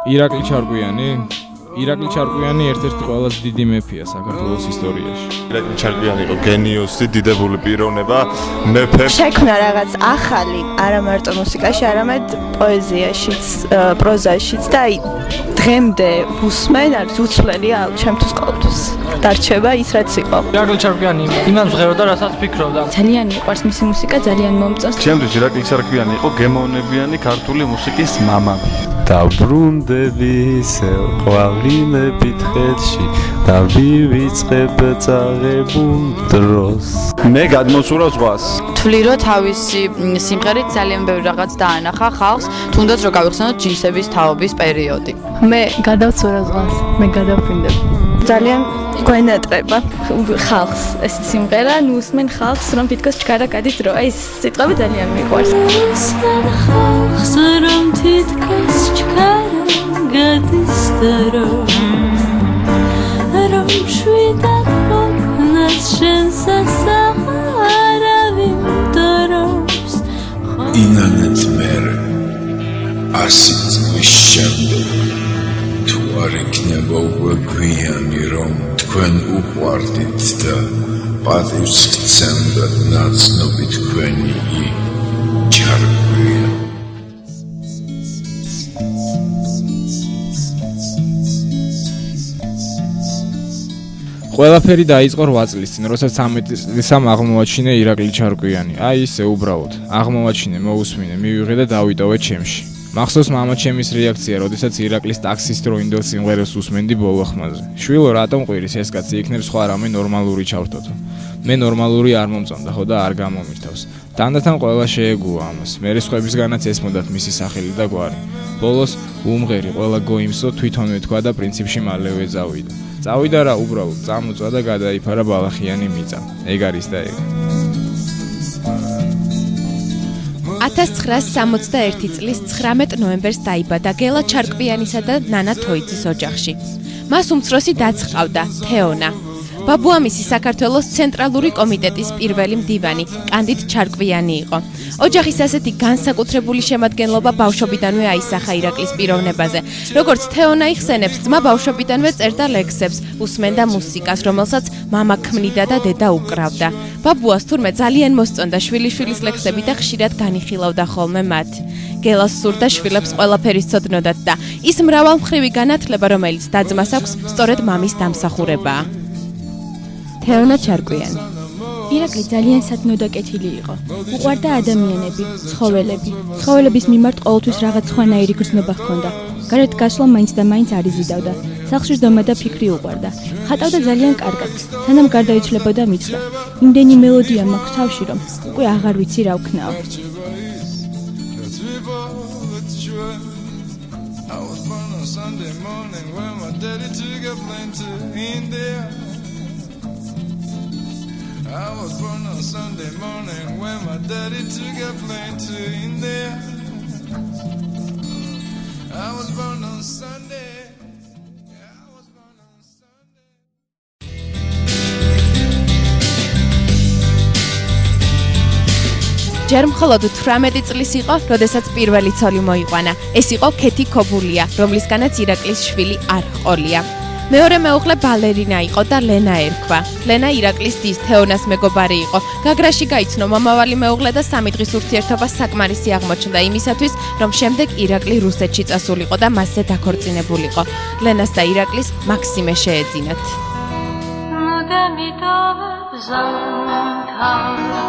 ირაკლი ჩარკვიანი? ირაკლი ჩარკვიანი ერთ-ერთი ყველაზე დიდი მეფეა საქართველოს ისტორიაში. ირაკლი ჩარკვიანი იყო გენიოსი, დიდებული პიროვნება, მეფე. შექმნა რაღაც ახალი, არა მარტო მუსიკაში, არამედ პოეზიაშიც, პროზაშიც და დღემდე ვუსმენ, არის უცვლელია ჩემთვის ყოველთვის. დარჩება ის რაც იყო. ირაკლი ჩარკვიანი იმას ვღებოდა, რასაც ფიქრობდა. ძალიან მიყვარს მისი მუსიკა, ძალიან მომწონს. ჩემთვის ირაკლი ჩარკვიანი იყო გემოვნებიანი ქართული მუსიკის მამა. დაბრუნდები ისევ ყვავილებით ხელში და ვივიწყებ წაღებულ დროს. მე გადმოსურავს ზღვას. თვლი რომ თავისი სიმღერით ძალიან ბევრი რაღაც დაანახა ხალხს, თუნდაც რომ გავიხსენოთ ჯინსების თაობის პერიოდი. მე გადავცურა ზღვას, მე გადავფრინდები. ძალიან გვენატრება ხალხს ეს სიმღერა, ნუ უსმენ ხალხს რომ თითქოს ჩქარა გადის დრო. აი ეს სიტყვები ძალიან მიყვარს. ხალხს რომ თითქოს ჩქარა გადის დრო. რომ შვიდად მოქმნას შენს აღარავინ დოროს. ინანეთ მერე 100 წლის შემდეგ თუ არ იქნება უკვე გვიანი რომ თქვენ უყვარდით და პატივს გცემდათ ნაცნობი თქვენი ჩარკვია. ყველაფერი დაიწყო 8 წლის წინ, როდესაც 13 წლისამ აღმოაჩინე ირაკლი ჩარკვიანი. აი ისე უბრალოდ აღმოაჩინე, მოусმინე, მივიღე და დავიტოვე ჩემში. მახსოვს მამა ჩემის რეაქცია, როდესაც ირაკლის ტაქსის დროინდელ სიმღერას უსმენდი ბოლო ხმაზე. შვილო, რატომ ყვირის ეს კაცი, იქნებ სხვა რამე ნორმალური ჩავთოთო. მე ნორმალური არ მომწონდა ხო და არ გამომირთავს. თანდათან ყველა შეეგუა ამას. მე სხვებისგანაც ესმოდათ მისი სახელი და გვარი. ბოლოს უმღერი ყველა გოიმსო თვითონვე თქვა და პრინციპში მალევე წავიდა. წავიდა რა, უბრალოდ წამოწვა და გადაიფარა ბალახიანი მიწა. ეგ არის და ეგ. 1961 წლის 19 ნოემბერს დაიბადა გელა ჩარკვიანისა და ნანა თოიძის ოჯახში. მას უმცროსი დაც ჰყავდა, თეონა. ბაბუამისი საქართველოს ცენტრალური კომიტეტის პირველი მდივანი, კანდიდ ჩარკვიანი იყო. ოჯახის ასეთი განსაკუთრებული შემადგენლობა ბავშვობიდანვე აისახა ირაკლის პიროვნებაზე. როგორც თეონა იხსენებს, ძმა ბავშვობიდანვე წერდა ლექსებს, უსმენდა მუსიკას, რომელსაც მამა ქმნიდა და დედა უკრავდა. ბაბუას თურმე ძალიან მოსწონდა შვილიშვილის ლექსები და ხშირად განიხილავდა ხოლმე მათ. გელას სურდა შვილებს ყველაფერი სცოდნოდათ და ის მრავალმხრივი განათლება, რომელიც და-ძმას აქვს, სწორედ მამის დამსახურებაა. თეონა ჩარკვიანი. ირაკლი ძალიან სათნოდაკეთილი იყო. უყვარდა ადამიანები, ცხოველები. ცხოველების მიმართ ყოველთვის რაღაც სხვანაირი გრძნობა ჰქონდა. გარეთ გასვლა მაინც და მაინც არ იზიდავდა. სახლში ზომა და ფიქრი უყვარდა. ხატავდა ძალიან კარგად, სანამ გარდაიცვლებოდა მიწვლა. იმდენი მელოდია მაქვს თავში, რომ უკვე აღარ ვიცი რა ვქნაო. I was born on Sunday morning when my daddy took a plane to India. I was born on Sunday. ჯერ მხოლოდ 18 წლის იყო, როდესაც პირველი ცოლი მოიყვანა. ეს იყო ქეთი ქობულია, რომლისგანაც ირაკლის შვილი არ ჰყოლია. მეორე მეუღლე ბალერინა იყო და ლენა ერქვა. ლენა ირაკლის დის თეონას მეგობარი იყო. გაგრაში გაიცნო მომავალი მეუღლე და 3 დღის ურთიერთობა საკმარისი აღმოჩნდა იმისათვის, რომ შემდეგ ირაკლი რუსეთში წასულიყო და მასზე დაქორწინებულიყო. ლენას და ირაკლის მაქსიმე შეეძინათ.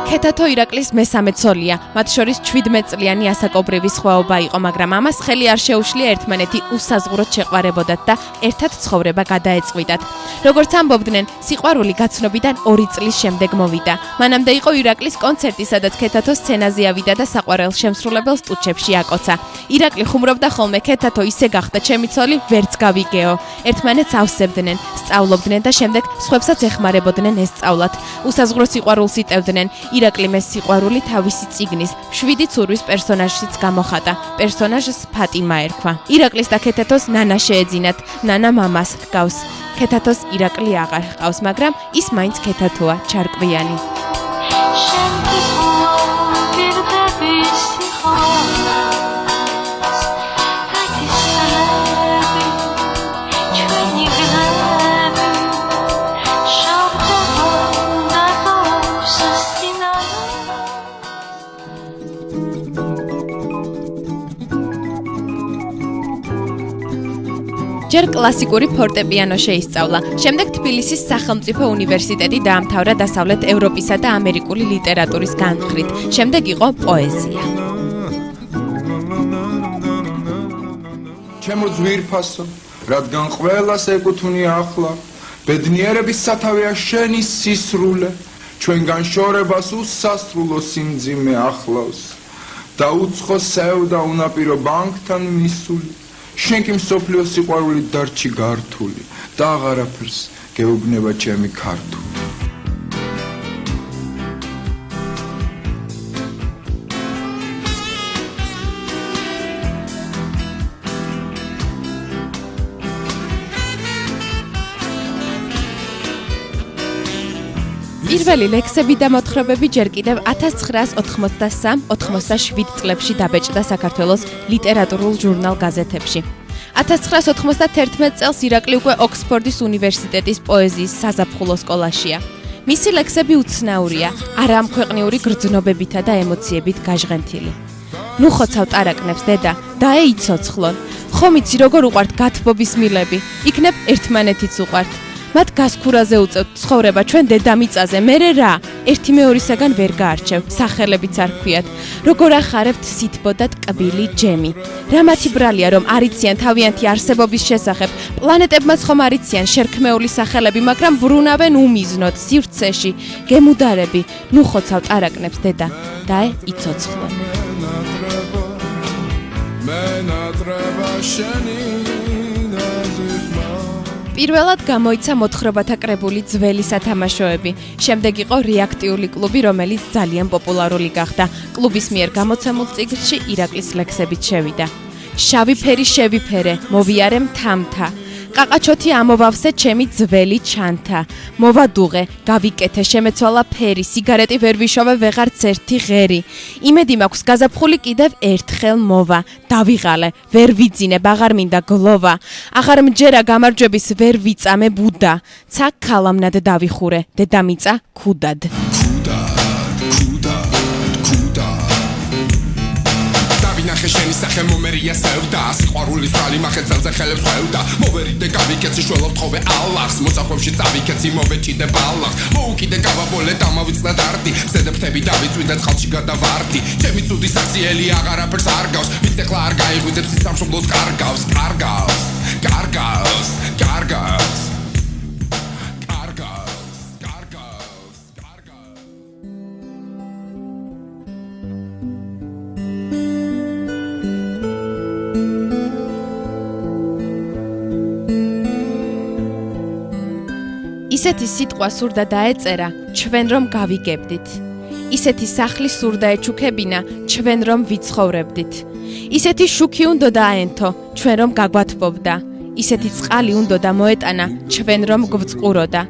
ქეთათო ირაკლის მესამე ცოლია, მათ შორის 17 წლიანი ასაკობრივი სხვაობა იყო, მაგრამ ამას ხელი არ შეუშლია ერთმანეთი უსაზღვროდ შეყვარებოდათ და ერთად ცხოვრება გადაეწყვიტათ. როგორც ამბობდნენ, სიყვარული გაცნობიდან 2 წლის შემდეგ მოვიდა. მანამდე იყო ირაკლის კონცერტი, სადაც ქეთათო სცენაზე ავიდა და საყვარელ შემსრულებელს ტუჩებში აკოცა. ირაკლი ხუმრობდა ხოლმე, ქეთათო ისე გახდა ჩემი ცოლი, ვერც გავიგეო. ერთმანეთს ავსებდნენ, სწავლობდნენ და შემდეგ სხვებსაც ეხმარებოდნენ ესწავლათ. უსაზღვრო სიყვარულს იტევდნენ. ირაკლი მეს სიყვარული თავისი წიგნის 7 ცურვის პერსონაჟშიც გამოხატა. პერსონაჟს ფატიმა ერქვა. ირაკლის და ქეთათოს ნანა შეეძინათ. ნანა მამას ჰყავს. ქეთათოს ირაკლი აღარ ჰყავს, მაგრამ ის მაინც ქეთათოა ჩარკვიანი. ჯერ კლასიკური ფორტეპიანო შეისწავლა. შემდეგ თბილისის სახელმწიფო უნივერსიტეტი დაამთავრა დასავლეთ ევროპისა და ამერიკული ლიტერატურის განხრით. შემდეგ იყო პოეზია. ჩემო ძვირფასო, რადგან ყველას ეკუთვნი ახლა, ბედნიერების სათავეა შენი სისრულე, ჩვენგან შორებას უსასრულო სიმძიმე ახლავს. და უცხო სევდა უნაპირო ბანკთან მისული, შენ კი მსოფლიო სიყვარული დარჩი გართული და აღარაფერს გეუბნება ჩემი ქართული. პირველი ლექსები და მოთხრობები ჯერ კიდევ 1983-87 წლებში დაბეჭდა საქართველოს ლიტერატურულ ჟურნალ-გაზეთებში. 1991 წელს ირაკლი უკვე ოქსფორდის უნივერსიტეტის პოეზიის საზაფხულო სკოლაშია. მისი ლექსები უცნაურია, არამქვეყნიური გრძნობებითა და ემოციებით გაჟღენთილი. ნუ ხოცავ ტარაკნებს დედა, დაეიცოცხლონ. ხომ იცი როგორ უყვართ გათბობის მილები, იქნებ ერთმანეთიც უყვართ. მათ გასქურაზე უწევთ ცხოვრება ჩვენ დედამიწაზე, მერე რა? ერთი მეორისაგან ვერ გაარჩევ, სახელებიც არ ქვიათ. როგორ ახარებთ სითბო და ტკბილი ჯემი. რა მათი ბრალია რომ არიციან თავიანთი არსებობის შესახებ, პლანეტებმაც ხომ არიციან შერქმეული სახელები, მაგრამ ბრუნავენ უმიზნოდ სივრცეში, გემუდარები, ნუ ხოცავ ტარაკნებს დედა, დაე იცოცხლონ. მენატრება შენი პირველად გამოიცა მოთხრობათა კრებული ძველი სათამაშოები. შემდეგ იყო რეაქტიული კლუბი, რომელიც ძალიან პოპულარული გახდა. კლუბის მიერ გამოცემულ წიგნში ირაკლის ლექსებიც შევიდა. შავი ფერი შევიფერე, მოვიარე მთამთა. ყაყაჩოთი ამოვავსე ჩემი ძველი ჩანთა. მოვადუღე, გავიკეთე, შემეცვალა ფერი, სიგარეტი ვერ ვიშოვე ვეღარც ერთი ღერი. იმედი მაქვს გაზაფხული კიდევ ერთხელ მოვა. დავიღალე, ვერ ვიძინებ, აღარ მინდა გლოვა. აღარ მჯერა გამარჯვების ვერ ვიწამე ბუდა. ცა ქალამნად დავიხურე, დედამიწა ქუდად. ნახე შენი სახე მომერია სევდა სიყვარულის ვრალი მახეცელზე ხელებს ხვევდა მოვერიდე გავიკეცი შველობ თხოვე ალლახს მოსახვევში წავიკეცი მოვეჭიდე ბალახს მოუკიდე გავაბოლე დამავიწყდა დარტი ზედაფთები დავიწვიდე წყალში გადავარდი ჩემი ცუდი სახსიელი აღარაფერს არ გავს ვიც ეხლა არ გაიღვიძებს ის სამშობლოს კარგავს კარგავს კარგავს კარგავს ისეთი სიტყვა სურდა დაეწერა, ჩვენ რომ გავიგებდით. ისეთი სახლის სურდა ეჩუქებინა, ჩვენ რომ ვიცხოვრებდით. ისეთი შუქი უნდა დააენთო, ჩვენ რომ გაგვათბობდა. ისეთი წყალი უნდა მოეტანა, ჩვენ რომ გვწყუროდა.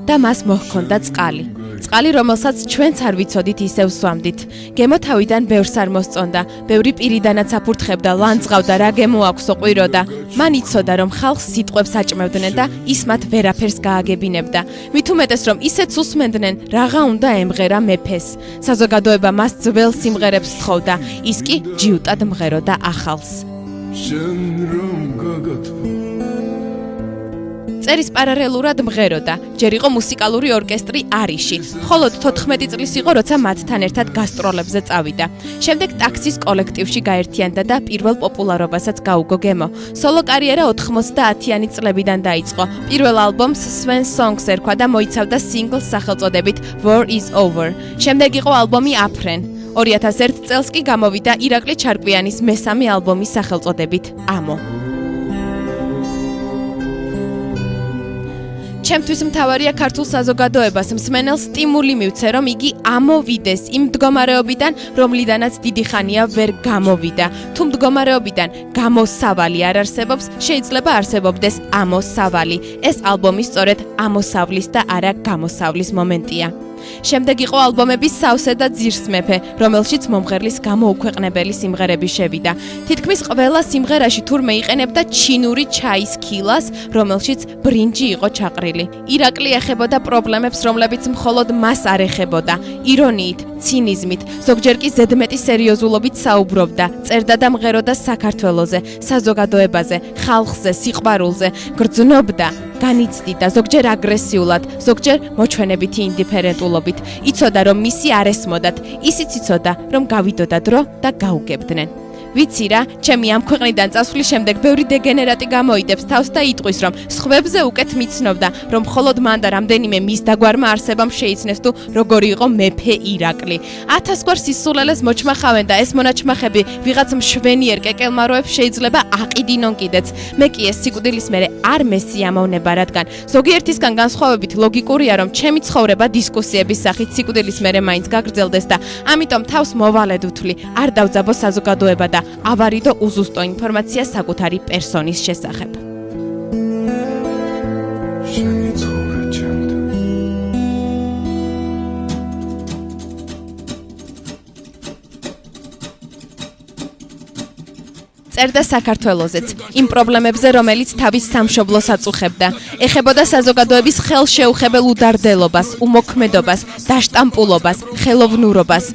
და მას მოჰქონდა წყალი. წყალი, რომელსაც ჩვენც არ ვიცოდით ისევ სვამდით. გემო თავიდან ბევრს არ მოსწონდა, ბევრი პირიდანაც აფურთხებდა, ლანძღავდა, რა გემო აქვსო ყვიროდა. მან იცოდა, რომ ხალხს სიტყვებს აჭმევდნენ და ის მათ ვერაფერს გააგებინებდა. მით უმეტეს, რომ ისეც უსმენდნენ, რაღა უნდა ემღერა მეფეს. საზოგადოება მას ძველ სიმღერებს თხოვდა, ის კი ჯიუტად მღეროდა ახალს. შენ რომ გაგათბო წერის პარალელურად მღეროდა, ჯერ იყო მუსიკალური ორკესტრი არიში, მხოლოდ 14 წლის იყო, როცა მათთან ერთად გასტროლებზე წავიდა. შემდეგ ტაქსის კოლექტივში გაერთიანდა და პირველ პოპულარობასაც გაუგო გემო. სოლო კარიერა 90-იანი წლებიდან დაიწყო. პირველ ალბომს Swan Songs ერქვა და მოიცავდა სინგლს სახელწოდებით War is Over. შემდეგ იყო ალბომი Apren. 2001 წელს კი გამოვიდა ირაკლი ჩარკვიანის მესამე ალბომის სახელწოდებით Amo. ჩემთვის მთავარია ქართულ საზოგადოებას მსმენელს სტიმული მივცე, რომ იგი ამოვიდეს იმ მდგომარეობიდან, რომლიდანაც დიდი ხანია ვერ გამოვიდა. თუ მდგომარეობიდან გამოსავალი არ არსებობს, შეიძლება არსებობდეს ამოსავალი. ეს ალბომი სწორედ ამოსავლის და არა გამოსავლის მომენტია. შემდეგ იყო ალბომების სავსე და ძირს მეფე, რომელშიც მომღერლის გამოუქვეყნებელი სიმღერები შევიდა. თითქმის ყველა სიმღერაში თურმე იყენებდა ჩინური ჩაის ქილას, რომელშიც ბრინჯი იყო ჩაყრილი. ირაკლი ეხებოდა პრობლემებს, რომლებიც მხოლოდ მას არ ეხებოდა. ირონიით, ცინიზმით, ზოგჯერ კი ზედმეტი სერიოზულობით საუბრობდა, წერდა და მღეროდა საქართველოზე, საზოგადოებაზე, ხალხზე, სიყვარულზე, გრძნობდა, განიცდიდა, ზოგჯერ აგრესიულად, ზოგჯერ მოჩვენებითი ინდიფერენტულობით. იცოდა, რომ მისი არ ესმოდათ, ისიც იცოდა, რომ გავიდოდა დრო და გაუგებდნენ. ვიცი რა, ჩემი ამ ქვეყნიდან წასვლის შემდეგ ბევრი დეგენერატი გამოიდებს თავს და იტყვის, რომ სხვებზე უკეთ მიცნობდა, რომ მხოლოდ მან და რამდენიმე მის დაგვარმა არსებამ შეიცნეს თუ როგორი იყო მეფე ირაკლი. 1000 გვარ სისულელეს მოჩმახავენ და ეს მონაჩმახები ვიღაც მშვენიერ კეკელმაროებს შეიძლება აყიდინონ კიდეც. მე კი ეს სიკვდილის მერე არ მესიამოვნება, რადგან ზოგიერთისგან განსხვავებით ლოგიკურია, რომ ჩემი ცხოვრება დისკუსიების სახით სიკვდილის მერე მაინც გაგრძელდეს და ამიტომ თავს მოვალედ ვთვლი, არ დავძაბო საზოგადოება და ავარიდო უზუსტო ინფორმაცია საკუთარი პერსონის შესახებ. წერდა საქართველოზეც, იმ პრობლემებზე, რომელიც თავის სამშობლოს აწუხებდა. ეხებოდა საზოგადოების ხელშეუხებელ უდარდელობას, უმოქმედობას, დაშტამპულობას, ხელოვნურობას.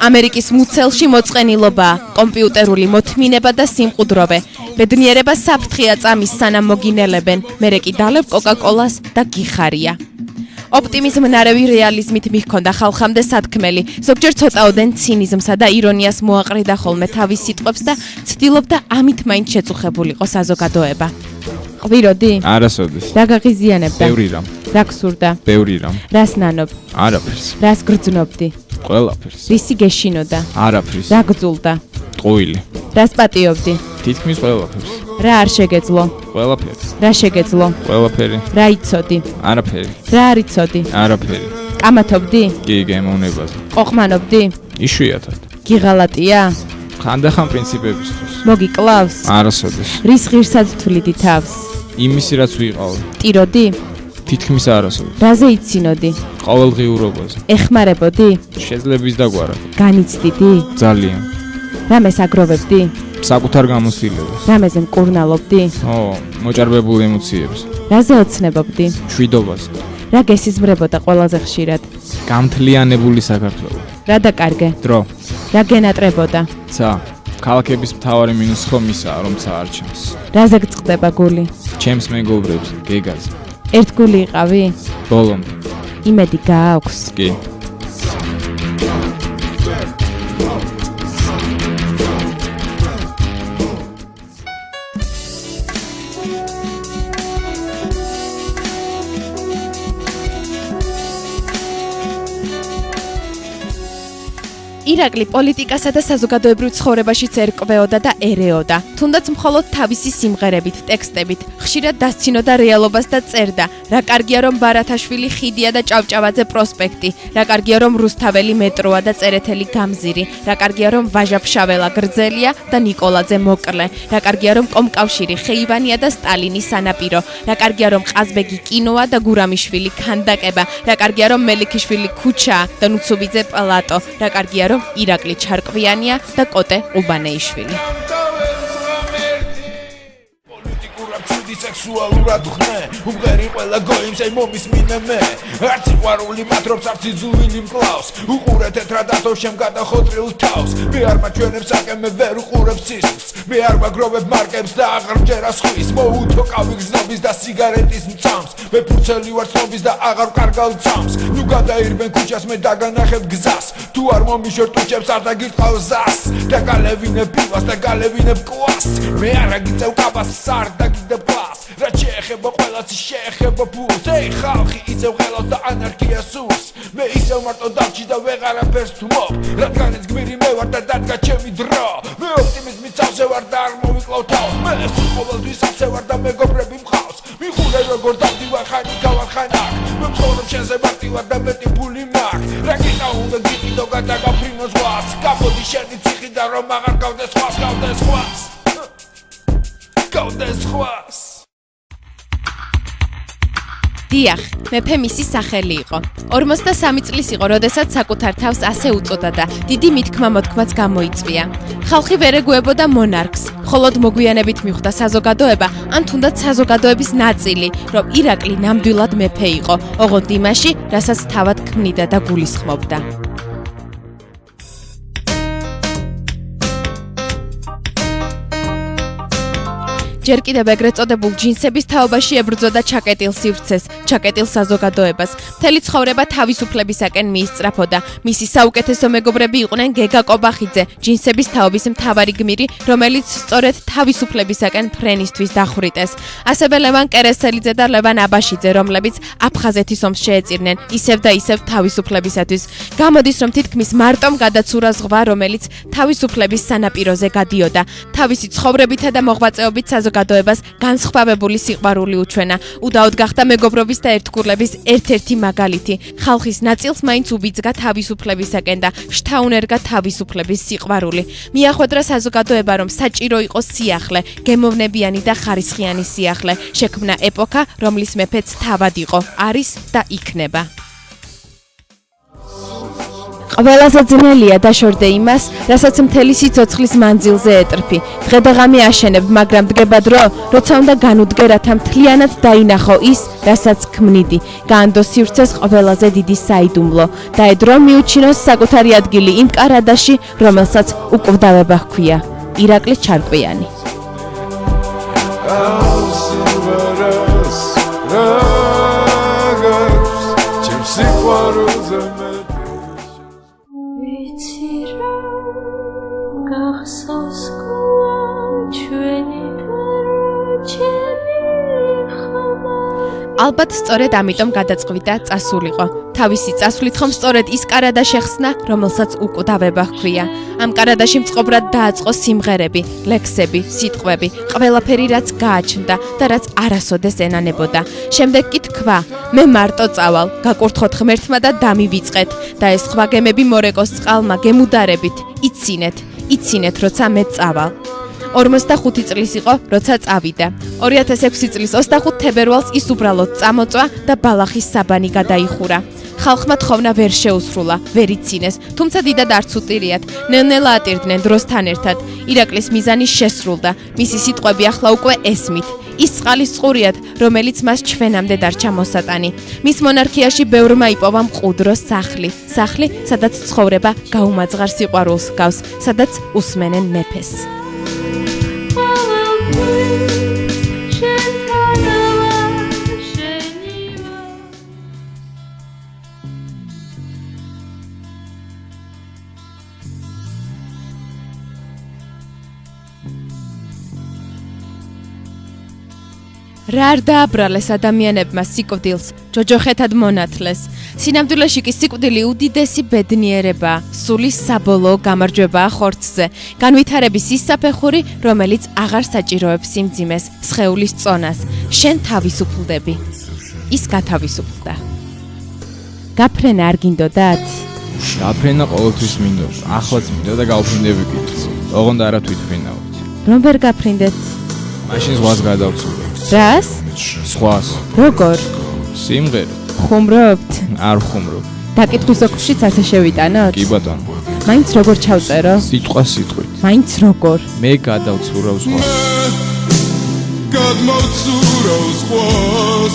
ამერიკის მუცელში მოწყენილობა, კომპიუტერული მოთმინება და სიმყუდროვე. ბედნიერება საფრთხეა წამის სანამ მოგინელებენ, მერე კი დალევ კოკაკოლას და გიხარია. ოპტიმიზმნარევი რეალიზმით მიჰქონდა ხალხამდე სათქმელი, ზოგჯერ ცოტაოდენ ცინიზმსა და ირონიას მოაყრიდა ხოლმე თავის სიტყვებს და ცდილობდა ამით მაინც შეწუხებულიყო საზოგადოება. ყვიროდი? არასოდეს. რა გაღიზიანებდა? ბევრი რამ. რა გსურდა? ბევრი რამ. რას ნანობ? არაფერს. რას გრძნობდი? ყველაფერს. რისი გეშინოდა? არაფრის. რა გძულდა? ტყუილი. რას პატიობდი? თითქმის ყველაფერს. რა არ შეგეძლო? ყველაფერი. რა შეგეძლო? ყველაფერი. რა იცოდი? არაფერი. რა არ იცოდი? არაფერი. კამათობდი? კი, გემოვნებაზე. ყოყმანობდი? იშვიათად. გიღალატია? ხანდახან პრინციპებისთვის. მოგიკლავს? არასოდეს. რის ღირსად თვლიდი თავს? იმისი რაც ვიყავი. ტიროდი? თითქმის არასოდეს. რაზე იცინოდი? ყოველდღიურობაზე. ეხმარებოდი? შეძლების დაგვარა. განიცდიდი? ძალიან. რამეს აგროვებდი? საკუთარ გამოცდილებას. რამეზე მკურნალობდი? მოჭარბებულ ემოციებს. რაზე ოცნებობდი? მშვიდობაზე. რა გესიზმრებოდა ყველაზე ხშირად? გამთლიანებული საქართველო. რა დაკარგე? დრო. რა გენატრებოდა? ცა. ქალაქების მთავარი მინუსი ხომ ისაა, რომ ცა არ ჩანს. რაზე გწყდება გული? ჩემს მეგობრებს, გეგაზე. ერთ გული იყავი? ბოლომდე. იმედი გააქვს? კი. ირაკლი პოლიტიკასა და საზოგადოებრივ ცხოვრებაშიც ერკვეოდა და ერეოდა. თუნდაც მხოლოდ თავისი სიმღერებით, ტექსტებით, ხშირად დასცინოდა რეალობას და წერდა. რა კარგია რომ ბარათაშვილი ხიდია და ჭავჭავაძე პროსპექტი, რა კარგია რომ რუსთაველი მეტროა და წერეთელი გამზირი, რა კარგია რომ ვაჟა-ფშაველა გრძელია და ნიკოლაძე მოკლე, რა კარგია რომ კომკავშირი ხეივანია და სტალინის სანაპირო, რა კარგია რომ ყაზბეგი კინოა და გურამიშვილი ქანდაკება, რა კარგია რომ მელიქიშვილი ქუჩაა და ნუცუბიძე პლატო, რა კარგია რომ ირაკლი ჩარკვიანია და კოტე ყუბანეიშვილი. სექსუალურად ხნე უღერი ყველა გოიმს ей მომისმინე მე არც ყვარული მატრობს არც იძულვილი მკლავს უყურე თეთრად ათოვშემ გადახოტრილ თავს მე არ მაჩვენებს აკემე ვერ უყურებ სისხლს მე არ მაგრობებ მარკებს და აღარ მჯერა სხვის მოუთო კავი გზნობის და სიგარეტის მცამს მე ფურცელი ვარ ცნობის და აღარ ვკარგავ ცამს ნუ გადაირბენ ქუჩას მე დაგანახებ გზას თუ არ მომიშორ ტუჩებს არ დაგიტყავ ზას და გალევინებ პივას და გალევინებ კვას მე არ აგიწევ კაბას სარ დაგიდებ რა შეეხება ყველას შეეხება ფულს ей ხალხი ისევ ღელავს და ანარქია სურს მე ისევ მარტო დავჭი და ვეღარაფერს თმობ რადგანაც გმირი მე ვარ და დადგა ჩემი დრო მე ოპტიმიზმით სავსე ვარ და არ მოვიკლავ თავს მე ყოველთვის ასე ვარ და მეგობრები მყავს მიხურე როგორ დავდივარ ხანი გავარ ხანაკ მე მცხოვრებ შენზე მარტი ვარ და მეტი ფული მაქვს რა გიტა უნდა გიტიდო გადაგაფრინო ზღვას გაბოდი შენი ციხი და რომ აღარ გავდეს ხვას გავდეს ხვას გავდეს ხვას დიახ, მეფე მისი სახელი იყო. 43 წლის იყო, როდესაც საკუთარ თავს ასე უწოდა და დიდი მითქმა-მოთქმაც გამოიწვია. ხალხი ვერ ეგუებოდა მონარქს, მხოლოდ მოგვიანებით მიხვდა საზოგადოება, ან თუნდაც საზოგადოების ნაწილი, რომ ირაკლი ნამდვილად მეფე იყო, ოღონდ იმაში, რასაც თავად ქმნიდა და გულისხმობდა. ჯერ კიდევ ეგრეთ წოდებულ ჯინსების თაობაში ებრძოდა ჩაკეტილ სივრცეს, ჩაკეტილ საზოგადოებას. მთელი ცხოვრება თავისუფლებისაკენ მიისწრაფოდა. მისი საუკეთესო მეგობრები იყვნენ გეგა კობახიძე, ჯინსების თაობის მთავარი გმირი, რომელიც სწორედ თავისუფლებისაკენ ფრენისთვის დახვრიტეს. ასევე ლევან კერესელიძე და ლევან აბაშიძე, რომლებიც აფხაზეთის ომს შეეწირნენ, ისევ და ისევ თავისუფლებისათვის. გამოდის, რომ თითქმის მარტომ გადაცურა ზღვა, რომელიც თავისუფლების სანაპიროზე გადიოდა. თავისი ცხოვრებითა და მოღვაწეობით საზოგადოებას განსხვავებული სიყვარული უჩვენა. უდაოდ გახდა მეგობრობის და ერთგულების ერთ-ერთი მაგალითი. ხალხის ნაწილს მაინც უბიძგა თავისუფლებისაკენ და შთაუნერგა თავისუფლების სიყვარული. მიახვედრა საზოგადოება, რომ საჭირო იყო სიახლე, გემოვნებიანი და ხარისხიანი სიახლე. შექმნა ეპოქა, რომლის მეფეც თავად იყო, არის და იქნება. ყველაზე ძნელია დაშორდე იმას, რასაც მთელი სიცოცხლის მანძილზე ეტრფი. დღე და ღამე აშენებ, მაგრამ დგება დრო, როცა უნდა განუდგე, რათა მთლიანად დაინახო ის, რასაც ქმნიდი. გაანდო სივრცეს ყველაზე დიდი საიდუმლო. დაედრო მიუჩინოს საკუთარი ადგილი იმ კარადაში, რომელსაც უკვდავება ჰქვია. ირაკლი ჩარკვიანი. გახსოვს ჩვენი ალბათ სწორედ ამიტომ გადაწყვიტა წასულიყო. თავისი წასვლით ხომ სწორედ ის კარადა შეხსნა, რომელსაც უკვდავება ჰქვია. ამ კარადაში მწყობრად დააწყო სიმღერები, ლექსები, სიტყვები, ყველაფერი რაც გააჩნდა და რაც არასოდეს ენანებოდა. შემდეგ კი თქვა: მე მარტო წავალ, გაკურთხოთ ღმერთმა და დამივიწყეთ და ეს სხვა გემები მორეკოს წყალმა გემუდარებით, იცინეთ, როცა მე წავალ. 45 წლის იყო, როცა წავიდა. 2006 წლის 25 თებერვალს ის უბრალოდ წამოწვა და ბალახის საბანი გადაიხურა. ხალხმა თხოვნა ვერ შეუსრულა, ვერ იცინეს, თუმცა დიდად არც უტირიათ. ნელ-ნელა ატირდნენ დროსთან ერთად. ირაკლის მიზანი შესრულდა. მისი სიტყვები ახლა უკვე ესმით. ის წყალის წყურიათ, რომელიც მას ჩვენამდე დარჩა მოსატანი. მის მონარქიაში ბევრმა იპოვა მყუდრო სახლი, სადაც ცხოვრება გაუმაძღარ სიყვარულს ჰგავს, სადაც უსმენენ მეფეს. რა არ დააბრალეს ადამიანებმა სიკვდილს, ჯოჯოხეთად მონათლეს. სინამდვილეში კი სიკვდილი უდიდესი ბედნიერებაა, სულის საბოლოო გამარჯვებაა ხორცზე, განვითარების ის საფეხური, რომელიც აღარ საჭიროებს სიმძიმეს, სხეულის წონას. შენ თავისუფლდები. ის გათავისუფლდა. გაფრენა არ გინდოდათ? გაფრენა ყოველთვის მინდოდა, ახლაც მინდა და გავფრინდები კიდეც. ოღონდ არა თვითფრინავით. რომ ვერ გაფრინდეთ? მაშინ ზღვას გადავწუვე. რას? ზღვას. როგორ? სიმღერით. ხუმრობთ? არ ხუმრობ. დაკითხვის ოქროშიც ასე შევიტანოთ? კი ბატონო. მაინც როგორ ჩავწერო? სიტყვა სიტყვით. მაინც როგორ? მე გადავწურავ ზღვას. გადმოვცურავ ზღვას.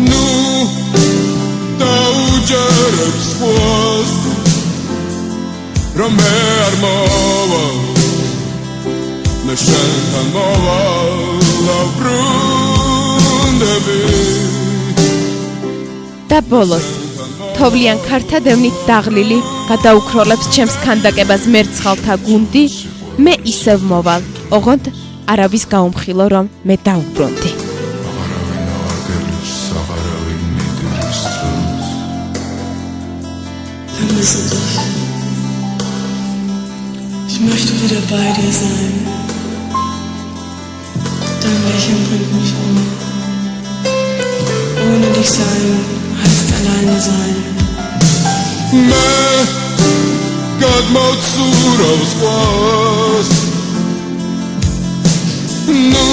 ნუ დაუჯერებ ზღვას. რომ მე არ მოვალ მე შენთან მოვალ დაბრუნდები და ბოლოს თოვლიან ქართა დევნით დაღლილი გადაუქროლებს ჩემს ქანდაკებას მერცხალთა გუნდი მე ისევ მოვალ ოღონდ არავის გაუმხილო რომ მე დავბრუნდი Ich möchte wieder bei dir sein. Dein Lächeln bringt mich um. Ohne dich sein heißt alleine sein. Me gadmotsuro zwas. Nu,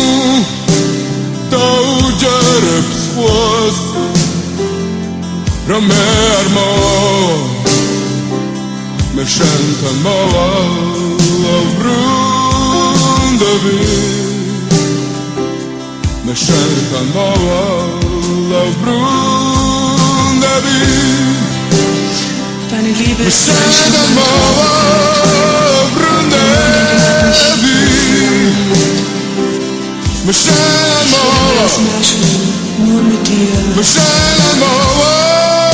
მე არ მე შენთან მოვაბრუნდები მე შენთან მოვაბრუნდები Deine Liebe ist შენთან მოვაბრუნდები მე შენთან nur mit dir. მე შენთან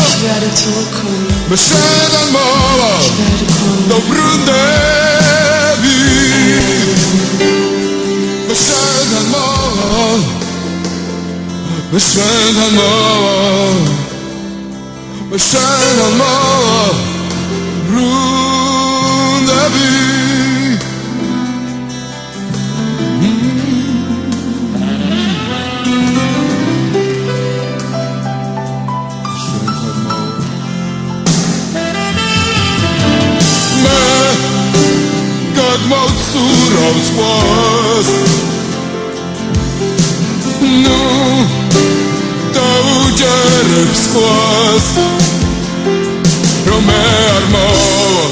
Ich werde zurückkommen. მე შენთან მოვაბრუნდები მე შენთან მე შენთან მე შენთან მოვაბრუნდები Moutsuraus was Nu Daujerps was Romer Mova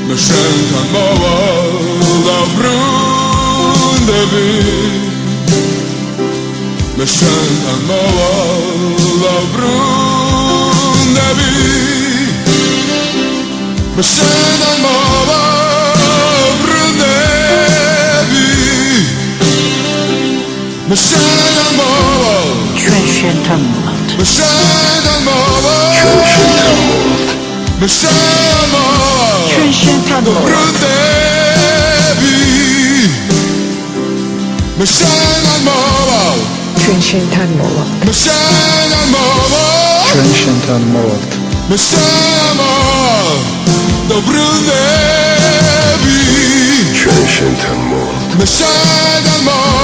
Me shentan Mova La Brundevi Me shentan Mova La Brundevi Me shentan Mova Me shine more. Schön tanmort. Me shine more. Me shine more. Schön tanmort. Me shine more. Schön tanmort. Me shine more. Schön tanmort. Me shine more. Dobrundevi. Schön tanmort. Me shine more.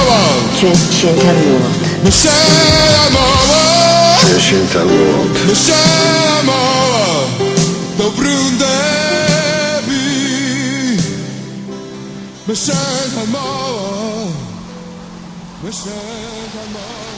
Schön tanmort. Me shine more. Schön tanmort. Me shine more. Dobrundevi. Me shine more. Me shine more.